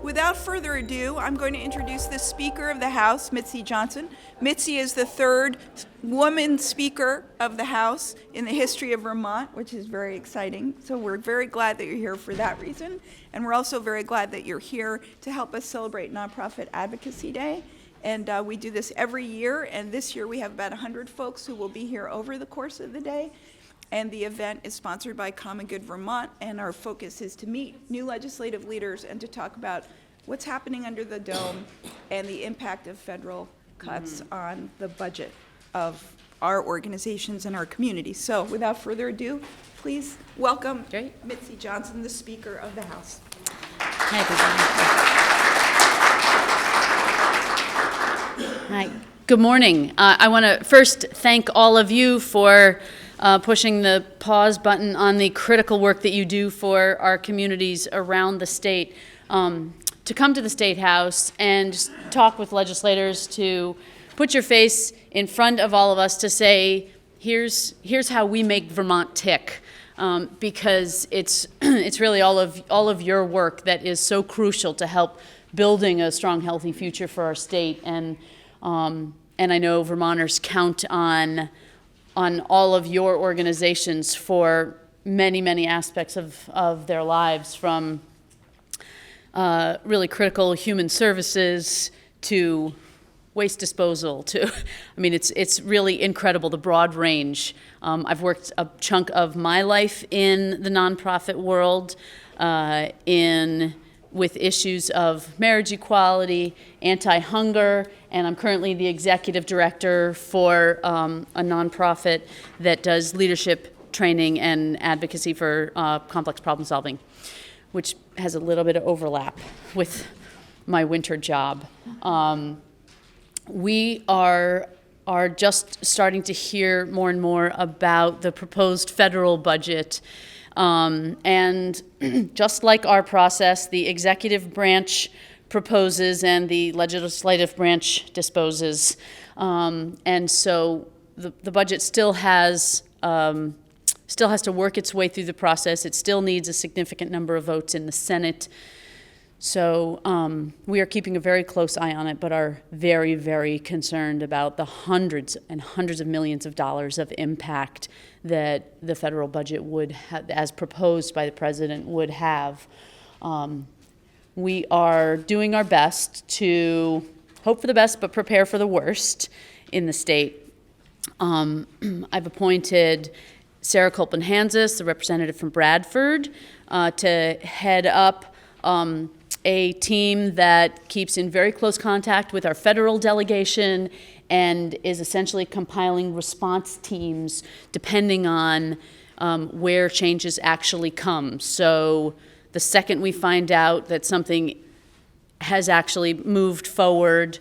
without further ado, I'm going to introduce the Speaker of the House, Mitzi Johnson. Mitzi is the third woman Speaker of the House in the history of Vermont, which is very exciting. So we're very glad that you're here for that reason. And we're also very glad that you're here to help us celebrate Nonprofit Advocacy Day. And we do this every year, and this year we have about 100 folks who will be here over the course of the day. And the event is sponsored by Common Good Vermont, and our focus is to meet new legislative leaders and to talk about what's happening under the dome and the impact of federal cuts on the budget of our organizations and our communities. So without further ado, please welcome Mitzi Johnson, the Speaker of the House. Hi, everybody. Hi. Good morning. I want to first thank all of you for pushing the pause button on the critical work that you do for our communities around the state. To come to the State House and just talk with legislators, to put your face in front of all of us to say, here's how we make Vermont tick. Because it's really all of your work that is so crucial to help building a strong, healthy future for our state. And I know Vermonters count on all of your organizations for many, many aspects of their lives, from really critical human services to waste disposal to, I mean, it's really incredible, the broad range. I've worked a chunk of my life in the nonprofit world, with issues of marriage equality, anti-hunger, and I'm currently the executive director for a nonprofit that does leadership training and advocacy for complex problem solving, which has a little bit of overlap with my winter job. We are just starting to hear more and more about the proposed federal budget. And just like our process, the executive branch proposes and the legislative branch disposes. And so the budget still has to work its way through the process. It still needs a significant number of votes in the Senate. So we are keeping a very close eye on it, but are very, very concerned about the hundreds and hundreds of millions of dollars of impact that the federal budget would have, as proposed by the president, would have. We are doing our best to hope for the best, but prepare for the worst in the state. I've appointed Sarah Colpin-Hansis, the representative from Bradford, to head up a team that keeps in very close contact with our federal delegation and is essentially compiling response teams depending on where changes actually come. So the second we find out that something has actually moved forward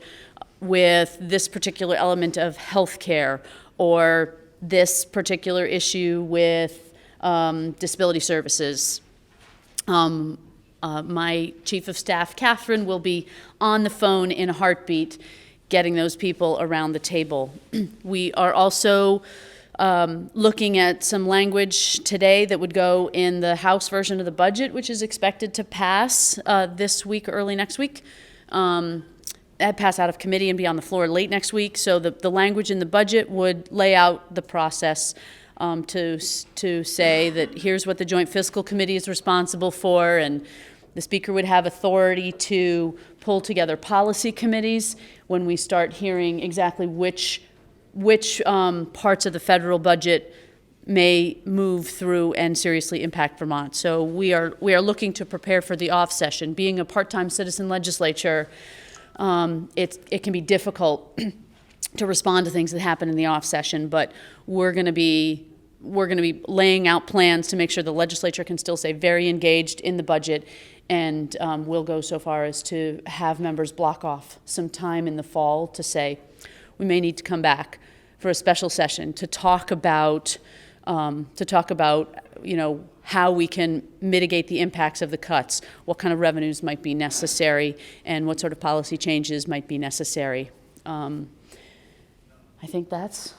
with this particular element of healthcare or this particular issue with disability services, my chief of staff, Catherine, will be on the phone in a heartbeat getting those people around the table. We are also looking at some language today that would go in the House version of the budget, which is expected to pass this week or early next week. That pass out of committee and be on the floor late next week. So the language in the budget would lay out the process to say that here's what the Joint Fiscal Committee is responsible for, and the Speaker would have authority to pull together policy committees when we start hearing exactly which parts of the federal budget may move through and seriously impact Vermont. So we are looking to prepare for the off session. Being a part-time citizen legislature, it can be difficult to respond to things that happen in the off session, but we're going to be laying out plans to make sure the legislature can still stay very engaged in the budget, and we'll go so far as to have members block off some time in the fall to say we may need to come back for a special session to talk about how we can mitigate the impacts of the cuts, what kind of revenues might be necessary, and what sort of policy changes might be necessary. I think that's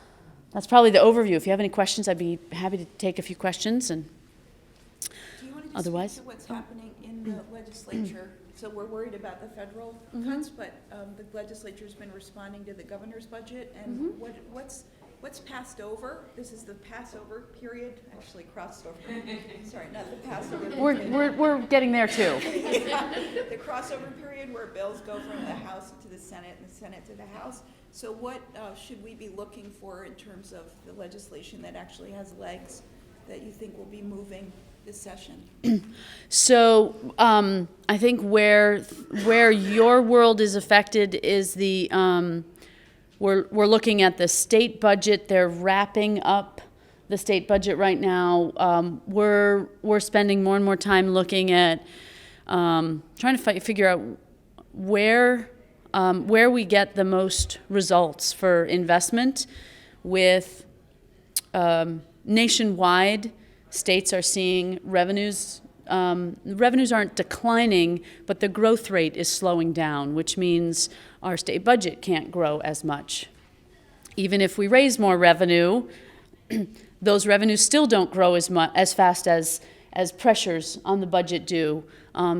probably the overview. If you have any questions, I'd be happy to take a few questions. And do you want to just otherwise, speak to what's happening in the legislature So we're worried about the federal cuts, but the legislature's been responding to the governor's budget, and what's passed over? This is the Passover period, actually crossed over. Sorry, not the Passover period. We're getting there too. The crossover period where bills go from the House to the Senate and the Senate to the House. So what should we be looking for in terms of the legislation that actually has legs that you think will be moving this session? So I think where your world is affected is the we're looking at the state budget. They're wrapping up the state budget right now. We're spending more and more time looking at trying to figure out where we get the most results for investment with nationwide. States are seeing revenues. Revenues aren't declining, but the growth rate is slowing down, which means our state budget can't grow as much. Even if we raise more revenue, those revenues still don't grow as fast as pressures on the budget do.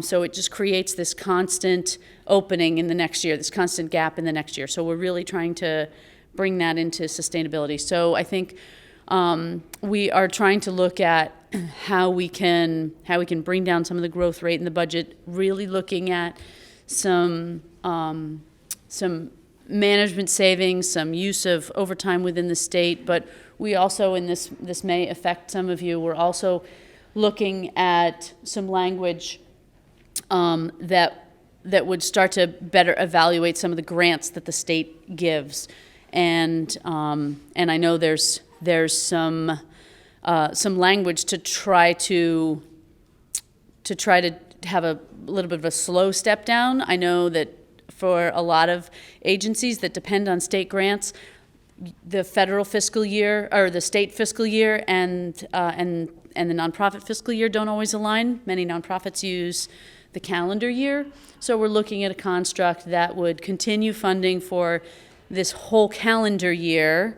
So it just creates this constant opening in the next year, this constant gap in the next year. So we're really trying to bring that into sustainability. So I think we are trying to look at how we can bring down some of the growth rate in the budget, really looking at some management savings, some use of overtime within the state, but we also, and this may affect some of you, we're also looking at some language that would start to better evaluate some of the grants that the state gives, and I know there's some language to try to have a little bit of a slow step down. I know that for a lot of agencies that depend on state grants, the federal fiscal year or the state fiscal year and the nonprofit fiscal year don't always align. Many nonprofits use the calendar year, so we're looking at a construct that would continue funding for this whole calendar year,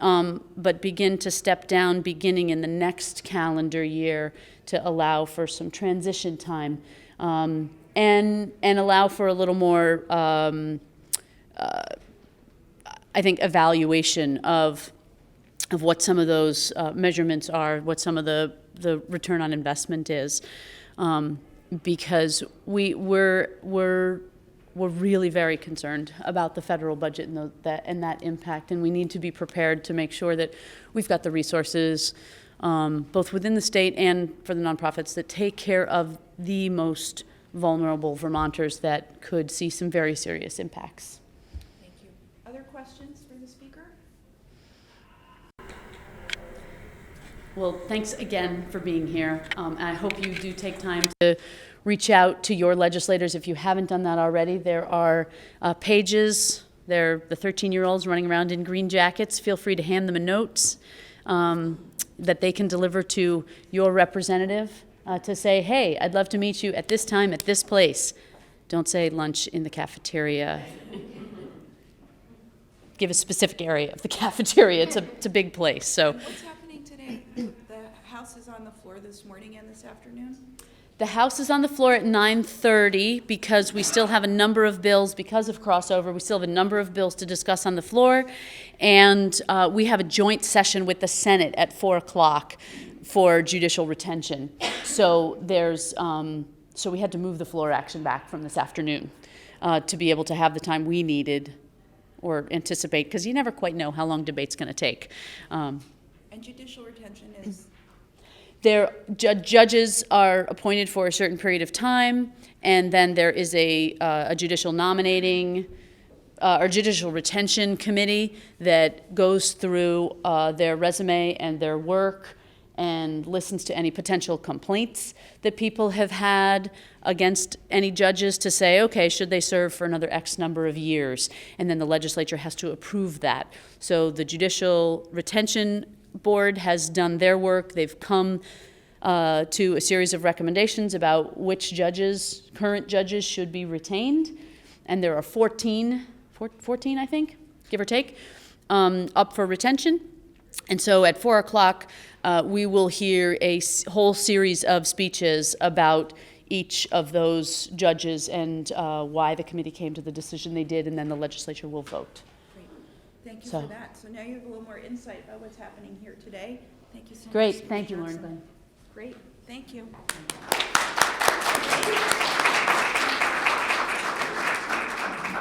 but begin to step down beginning in the next calendar year to allow for some transition time, and allow for a little more, I think, evaluation of what some of those measurements are, what some of the return on investment is, because we're really very concerned about the federal budget and that impact, and we need to be prepared to make sure that we've got the resources, both within the state and for the nonprofits, that take care of the most vulnerable Vermonters that could see some very serious impacts. Thank you. Other questions for the speaker? Well, thanks again for being here. I hope you do take time to reach out to your legislators if you haven't done that already. There are pages. They're the 13-year-olds running around in green jackets. Feel free to hand them a note that they can deliver to your representative to say, hey, I'd love to meet you at this time at this place. Don't say lunch in the cafeteria. Give a specific area of the cafeteria. It's a big place. So. What's happening today? The House is on the floor this morning and this afternoon? The House is on the floor at 9:30 because we still have a number of bills, because of crossover, we still have a number of bills to discuss on the floor. And we have a joint session with the Senate at 4 o'clock for judicial retention. So so we had to move the floor action back from this afternoon to be able to have the time we needed or anticipate, because you never quite know how long debate's going to take. And judicial retention is? Judges are appointed for a certain period of time, and then there is a judicial nominating or judicial retention committee that goes through their resume and their work and listens to any potential complaints that people have had against any judges to say, okay, should they serve for another X number of years? And then the legislature has to approve that. So the Judicial Retention Board has done their work. They've come to a series of recommendations about which current judges should be retained. And there are 14, I think, give or take, up for retention. And so at 4 o'clock, we will hear a whole series of speeches about each of those judges and why the committee came to the decision they did, and then the legislature will vote. Great. Thank you So. for that. So now you have a little more insight about what's happening here today. Thank you so much. Great. Speaker Thank you, Johnson. Lauren. Great. Thank you.